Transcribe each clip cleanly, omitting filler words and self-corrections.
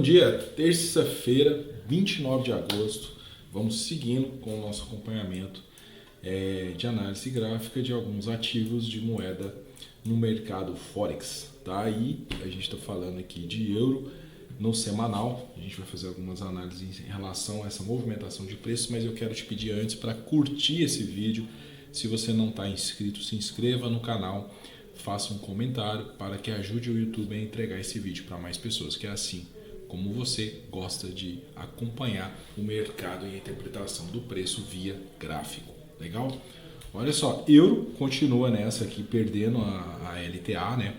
Bom dia, terça-feira, 29 de agosto. Vamos seguindo com o nosso acompanhamento de análise gráfica de alguns ativos de moeda no mercado Forex. Tá? Aí a gente está falando aqui de euro no semanal. A gente vai fazer algumas análises em relação a essa movimentação de preços, mas eu quero te pedir antes para curtir esse vídeo. Se você não está inscrito, se inscreva no canal, faça um comentário para que ajude o YouTube a entregar esse vídeo para mais pessoas, que é assim como você gosta de acompanhar o mercado e a interpretação do preço via gráfico. Legal? Olha só, euro continua nessa aqui perdendo a LTA, né?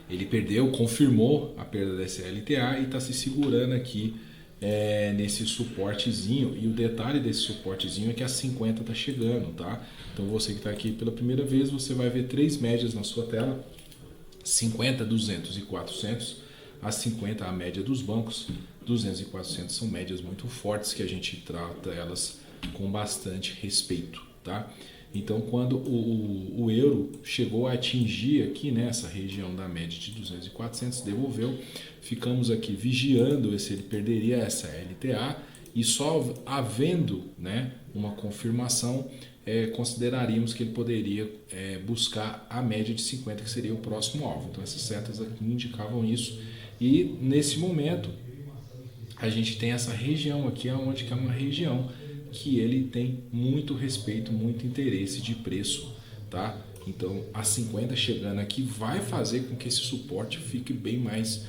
Ele perdeu, confirmou a perda dessa LTA e está se segurando aqui nesse suportezinho. E o detalhe desse suportezinho é que a 50 está chegando, tá? Então você que está aqui pela primeira vez, você vai ver três médias na sua tela: 50, 200 e 400. A 50 a média dos bancos, 200 e 400 são médias muito fortes que a gente trata elas com bastante respeito, tá? Então, quando o euro chegou a atingir aqui nessa região da média de 200 e 400, devolveu, ficamos aqui vigiando se ele perderia essa LTA e só havendo, né, uma confirmação, consideraríamos que ele poderia buscar a média de 50, que seria o próximo alvo. Então, essas setas aqui indicavam isso. E nesse momento a gente tem essa região aqui, onde que é uma região que ele tem muito respeito, muito interesse de preço, tá? Então a 50 chegando aqui vai fazer com que esse suporte fique bem mais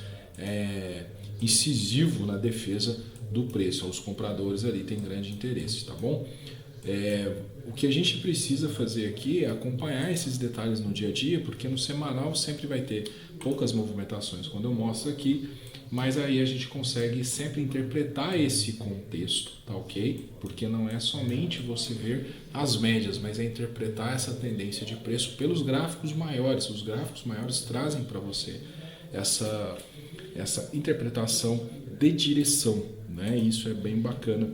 incisivo na defesa do preço. Os compradores ali têm grande interesse, tá bom? O que a gente precisa fazer aqui é acompanhar esses detalhes no dia a dia, porque no semanal sempre vai ter poucas movimentações quando eu mostro aqui, mas aí a gente consegue sempre interpretar esse contexto, tá ok? Porque não é somente você ver as médias, mas é interpretar essa tendência de preço pelos gráficos maiores. Os gráficos maiores trazem para você essa interpretação de direção, né? Isso é bem bacana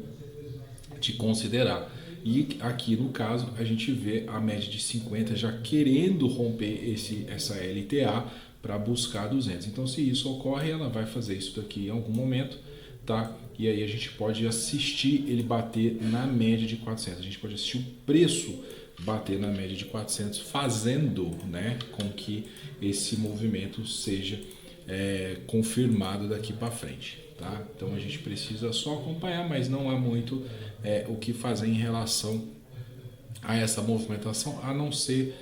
de considerar. E aqui no caso a gente vê a média de 50 já querendo romper essa LTA para buscar 200. Então, se isso ocorre, ela vai fazer isso daqui em algum momento, tá? E aí a gente pode assistir ele bater na média de 400. A gente pode assistir o preço bater na média de 400, fazendo, né, com que esse movimento seja confirmado daqui para frente. Tá? Então a gente precisa só acompanhar, mas não há muito o que fazer em relação a essa movimentação, a não ser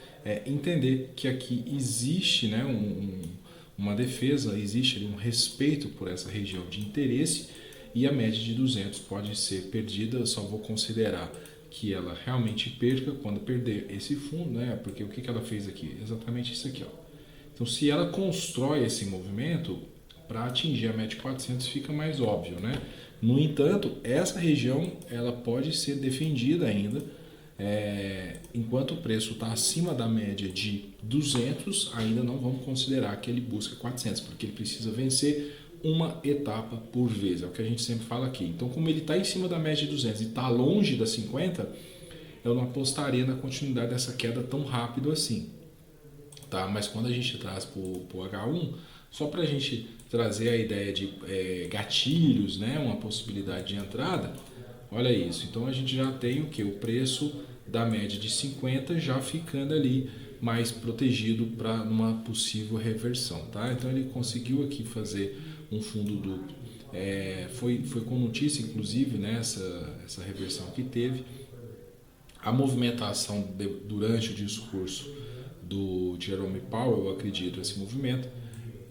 entender que aqui existe, né, uma defesa, existe ali um respeito por essa região de interesse, e a média de 200 pode ser perdida. Eu só vou considerar que ela realmente perca quando perder esse fundo, né? Porque o que ela fez aqui? Exatamente isso aqui, ó. Então, se ela constrói esse movimento para atingir a média de 400, fica mais óbvio, né? No entanto, essa região ela pode ser defendida ainda, enquanto o preço está acima da média de 200, ainda não vamos considerar que ele busca 400, porque ele precisa vencer uma etapa por vez, é o que a gente sempre fala aqui. Então, como ele está em cima da média de 200 e está longe da 50, eu não apostaria na continuidade dessa queda tão rápido assim. Tá? Mas quando a gente traz para o H1, só para a gente trazer a ideia de gatilhos, né? Uma possibilidade de entrada, olha isso. Então a gente já tem o que? O preço da média de 50 já ficando ali mais protegido para uma possível reversão. Tá? Então ele conseguiu aqui fazer um fundo duplo. Foi com notícia, inclusive, né? Essa reversão que teve. A movimentação durante o discurso do Jerome Powell, eu acredito, esse movimento.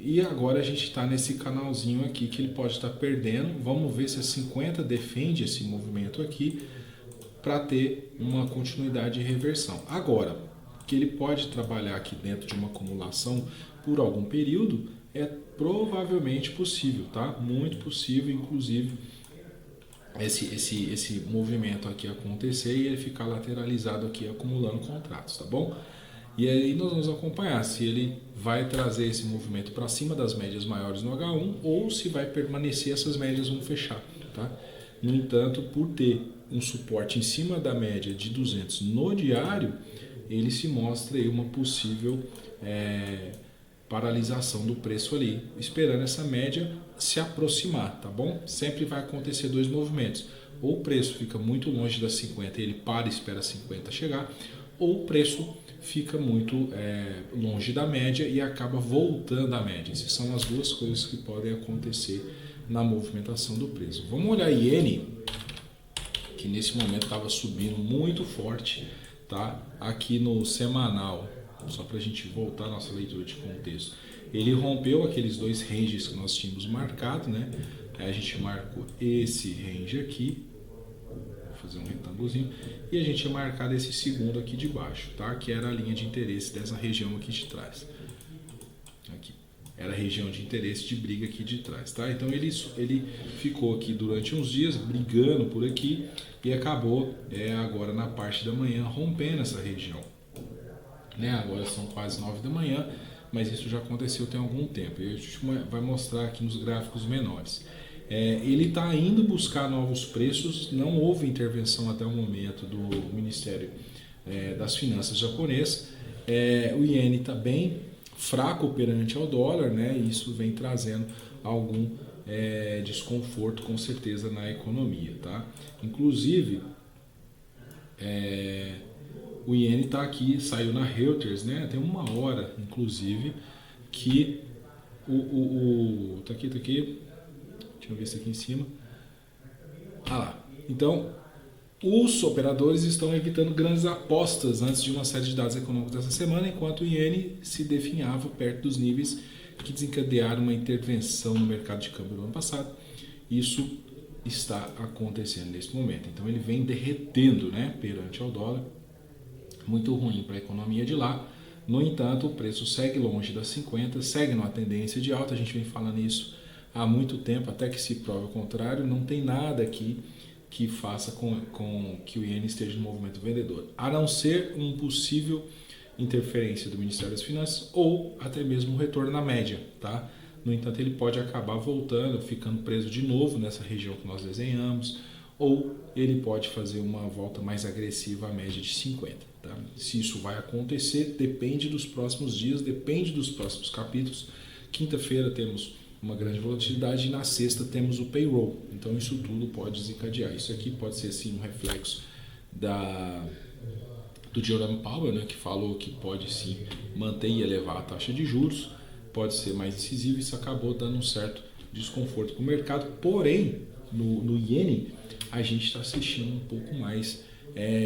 E agora a gente está nesse canalzinho aqui que ele pode estar perdendo. Vamos ver se a 50 defende esse movimento aqui para ter uma continuidade de reversão. Agora, que ele pode trabalhar aqui dentro de uma acumulação por algum período é provavelmente possível, tá? Muito possível, inclusive, esse movimento aqui acontecer e ele ficar lateralizado aqui acumulando contratos, tá bom? E aí nós vamos acompanhar se ele vai trazer esse movimento para cima das médias maiores no H1 ou se vai permanecer, essas médias vão fechar, tá? No entanto, por ter um suporte em cima da média de 200 no diário, ele se mostra aí uma possível paralisação do preço ali, esperando essa média se aproximar, tá bom? Sempre vai acontecer dois movimentos. Ou o preço fica muito longe das 50 e ele para e espera 50 chegar, ou o preço fica muito longe da média e acaba voltando à média. Essas são as duas coisas que podem acontecer na movimentação do preço. Vamos olhar a iene, que nesse momento estava subindo muito forte, tá? Aqui no semanal, só para a gente voltar à nossa leitura de contexto, ele rompeu aqueles dois ranges que nós tínhamos marcado, né? Aí a gente marcou esse range aqui, vou fazer um retângulozinho, e a gente tinha marcado esse segundo aqui de baixo, tá? Que era a linha de interesse dessa região aqui de trás. Aqui. Era a região de interesse de briga aqui de trás, tá? Então ele ficou aqui durante uns dias brigando por aqui e acabou agora na parte da manhã rompendo essa região, né? Agora são quase 9 da manhã, mas isso já aconteceu tem algum tempo. E a gente vai mostrar aqui nos gráficos menores. Ele está indo buscar novos preços, não houve intervenção até o momento do Ministério das Finanças japonês. O iene está bem fraco perante ao dólar, né? E isso vem trazendo algum desconforto com certeza na economia, tá? Inclusive, o iene está aqui, saiu na Reuters, né? Tem uma hora, inclusive, que tá aqui, deixa eu ver isso aqui em cima. Lá. Então, os operadores estão evitando grandes apostas antes de uma série de dados econômicos dessa semana, enquanto o iene se definhava perto dos níveis que desencadearam uma intervenção no mercado de câmbio no ano passado. Isso está acontecendo nesse momento. Então, ele vem derretendo, né, perante ao dólar. Muito ruim para a economia de lá. No entanto, o preço segue longe das 50, segue numa tendência de alta. A gente vem falando isso há muito tempo, até que se prove o contrário. Não tem nada aqui que faça com que o iene esteja no movimento vendedor, a não ser uma possível interferência do Ministério das Finanças ou até mesmo um retorno na média, tá? No entanto, ele pode acabar voltando, ficando preso de novo nessa região que nós desenhamos, ou ele pode fazer uma volta mais agressiva à média de 50. Tá? Se isso vai acontecer, depende dos próximos dias, depende dos próximos capítulos. Quinta-feira temos uma grande volatilidade e na sexta temos o payroll. Então isso tudo pode desencadear. Isso aqui pode ser sim um reflexo do Jerome Powell, né, que falou que pode sim manter e elevar a taxa de juros, pode ser mais decisivo. Isso acabou dando um certo desconforto para o mercado, porém no iene a gente está assistindo um pouco mais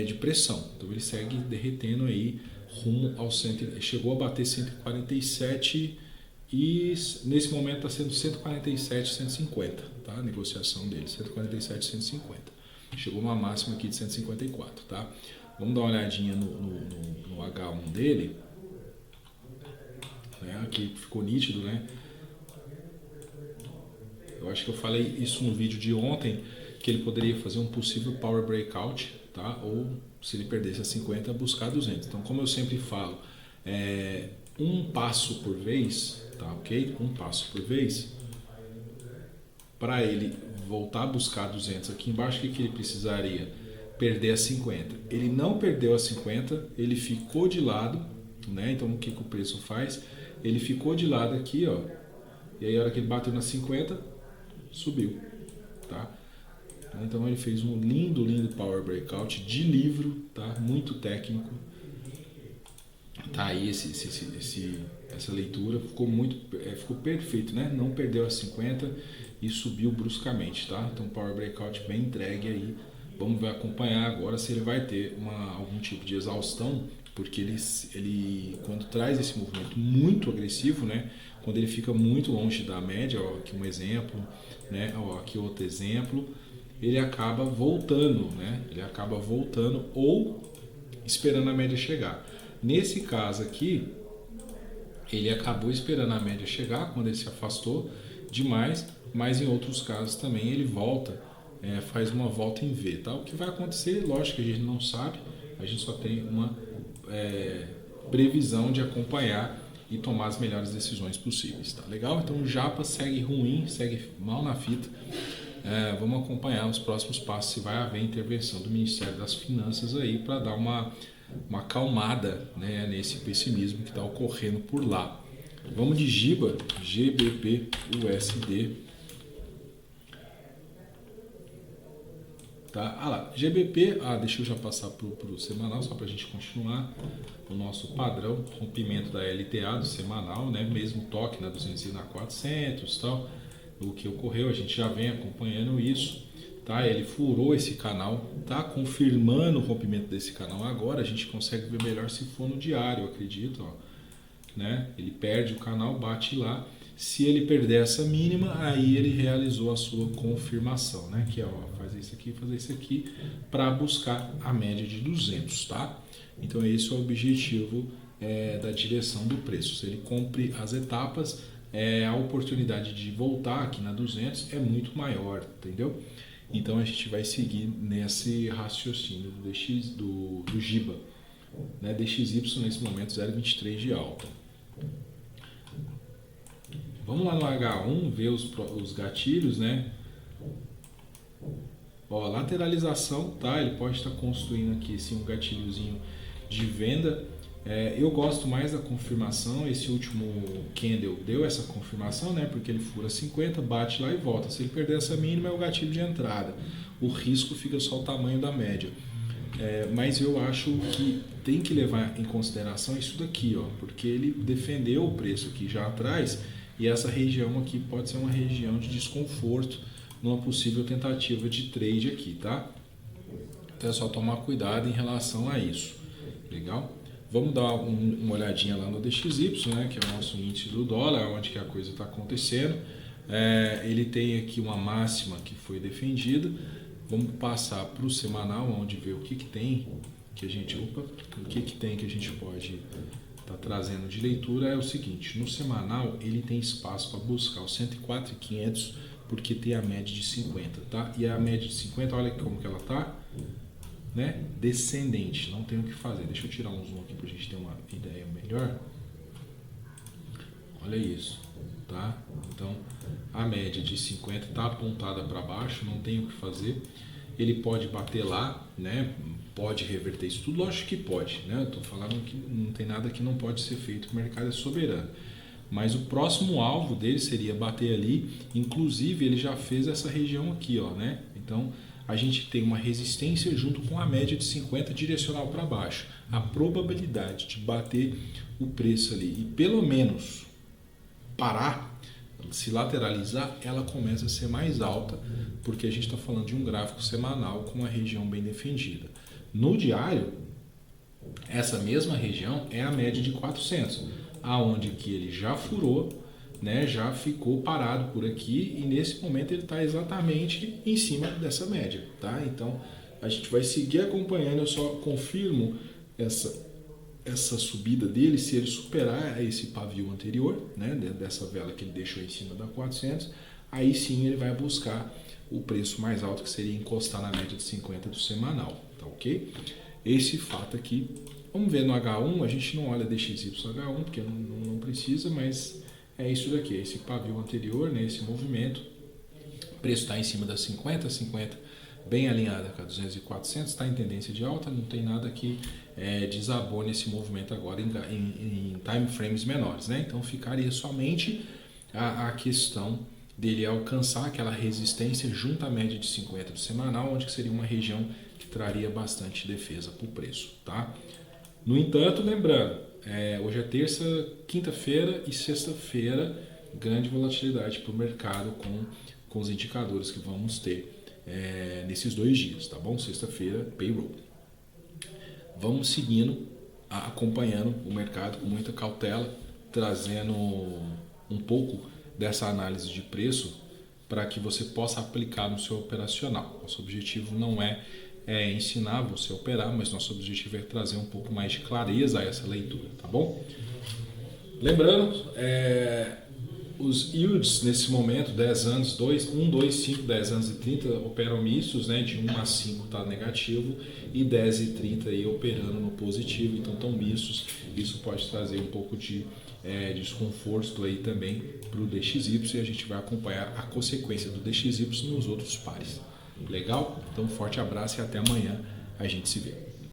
de pressão. Então ele segue derretendo aí rumo ao chegou a bater 147 e nesse momento está sendo 147,150, tá? A negociação dele, 147,150. Chegou uma máxima aqui de 154, tá? Vamos dar uma olhadinha no H1 dele. Aqui ficou nítido, né? Eu acho que eu falei isso no vídeo de ontem, que ele poderia fazer um possível power breakout, tá? Ou se ele perdesse a 50, buscar 200. Então, como eu sempre falo, um passo por vez, tá? Ok? Um passo por vez. Para ele voltar a buscar 200 aqui embaixo, o que ele precisaria? Perder a 50. Ele não perdeu a 50, ele ficou de lado, né? Então, o que o preço faz? Ele ficou de lado aqui, ó. E aí, a hora que ele bateu na 50, subiu, tá? Então ele fez um lindo Power Breakout de livro, tá? Muito técnico. Tá aí essa leitura, ficou perfeito, né? Não perdeu a 50 e subiu bruscamente, tá? Então Power Breakout bem entregue aí. Vamos ver, acompanhar agora se ele vai ter algum tipo de exaustão, porque ele quando traz esse movimento muito agressivo, né? Quando ele fica muito longe da média, ó, aqui um exemplo, né? Ó, aqui outro exemplo, ele acaba voltando, né? Ele acaba voltando ou esperando a média chegar. Nesse caso aqui, ele acabou esperando a média chegar quando ele se afastou demais, mas em outros casos também ele volta, faz uma volta em V, tá? O que vai acontecer, lógico que a gente não sabe, a gente só tem uma previsão de acompanhar e tomar as melhores decisões possíveis, tá legal? Então o Japa segue ruim, segue mal na fita. Vamos acompanhar os próximos passos, se vai haver intervenção do Ministério das Finanças aí para dar uma acalmada, né, nesse pessimismo que está ocorrendo por lá. Vamos de GIBA, GBP USD. Tá? Ah lá, GBP, deixa eu já passar para o semanal, só para a gente continuar o nosso padrão, rompimento da LTA do semanal, né? Mesmo toque na 200 e na 400, tal, o que ocorreu, a gente já vem acompanhando isso, tá? Ele furou esse canal, tá confirmando o rompimento desse canal agora, a gente consegue ver melhor se for no diário, eu acredito, ó, né? Ele perde o canal, bate lá. Se ele perder essa mínima, aí ele realizou a sua confirmação, né? Que é, ó, fazer isso aqui, para buscar a média de 200, tá? Então esse é o objetivo da direção do preço. Se ele cumpre as etapas, a oportunidade de voltar aqui na 200 é muito maior, entendeu? Então a gente vai seguir nesse raciocínio do DX, do GIBA, né? DXY nesse momento 0,23 de alta. Vamos lá no H1 ver os gatilhos, né? Ó, lateralização, tá? Ele pode estar construindo aqui assim, um gatilhozinho de venda. Eu gosto mais da confirmação. Esse último candle deu essa confirmação, né? Porque ele fura 50, bate lá e volta. Se ele perder essa mínima, é o gatilho de entrada. O risco fica só o tamanho da média. Mas eu acho que tem que levar em consideração isso daqui, ó, porque ele defendeu o preço aqui já atrás. E essa região aqui pode ser uma região de desconforto numa possível tentativa de trade aqui, tá? Então é só tomar cuidado em relação a isso. Legal? Vamos dar uma olhadinha lá no DXY, né? Que é o nosso índice do dólar, onde que a coisa está acontecendo. Ele tem aqui uma máxima que foi defendida. Vamos passar para o semanal, onde ver o que tem que a gente... o que tem que a gente pode... está trazendo de leitura. É o seguinte, no semanal ele tem espaço para buscar os 104.500 porque tem a média de 50, tá? E a média de 50, olha como que ela tá, né? Descendente, não tem o que fazer. Deixa eu tirar um zoom aqui para a gente ter uma ideia melhor. Olha isso, tá? Então a média de 50 está apontada para baixo, não tem o que fazer. Ele pode bater lá, né? Pode reverter isso tudo? Lógico que pode, né? Eu estou falando que não tem nada que não pode ser feito, o mercado é soberano. Mas o próximo alvo dele seria bater ali, inclusive ele já fez essa região aqui, ó, né? Então a gente tem uma resistência junto com a média de 50 direcional para baixo. A probabilidade de bater o preço ali e pelo menos parar, se lateralizar, ela começa a ser mais alta, porque a gente está falando de um gráfico semanal com uma região bem defendida. No diário, essa mesma região é a média de 400, aonde que ele já furou, né, já ficou parado por aqui e nesse momento ele está exatamente em cima dessa média, tá? Então a gente vai seguir acompanhando. Eu só confirmo essa subida dele se ele superar esse pavio anterior, né, dessa vela que ele deixou em cima da 400, aí sim ele vai buscar o preço mais alto, que seria encostar na média de 50 do semanal, tá ok? Esse fato aqui, vamos ver no H1, a gente não olha DXY H1, porque não precisa, mas é isso daqui, esse pavio anterior, né, esse movimento, o preço está em cima das 50 bem alinhada com a 200 e 400, está em tendência de alta, não tem nada que desabone esse movimento agora em time frames menores, né? Então ficaria somente a questão dele alcançar aquela resistência junto à média de 50 do semanal, onde seria uma região que traria bastante defesa para o preço, tá? No entanto, lembrando, hoje é terça, quinta-feira e sexta-feira, grande volatilidade para o mercado com os indicadores que vamos ter nesses 2 dias, tá bom? Sexta-feira, payroll. Vamos seguindo, acompanhando o mercado com muita cautela, trazendo um pouco dessa análise de preço para que você possa aplicar no seu operacional. Nosso objetivo não é ensinar você a operar, mas nosso objetivo é trazer um pouco mais de clareza a essa leitura, tá bom? Lembrando, os yields nesse momento, 10 anos, 1, 2, 5, 10 anos e 30 operam mistos, né? De 1 a 5 está negativo e 10 e 30 aí operando no positivo, então estão mistos. Isso pode trazer um pouco de desconforto aí também para o DXY e a gente vai acompanhar a consequência do DXY nos outros pares. Legal? Então, um forte abraço e até amanhã a gente se vê.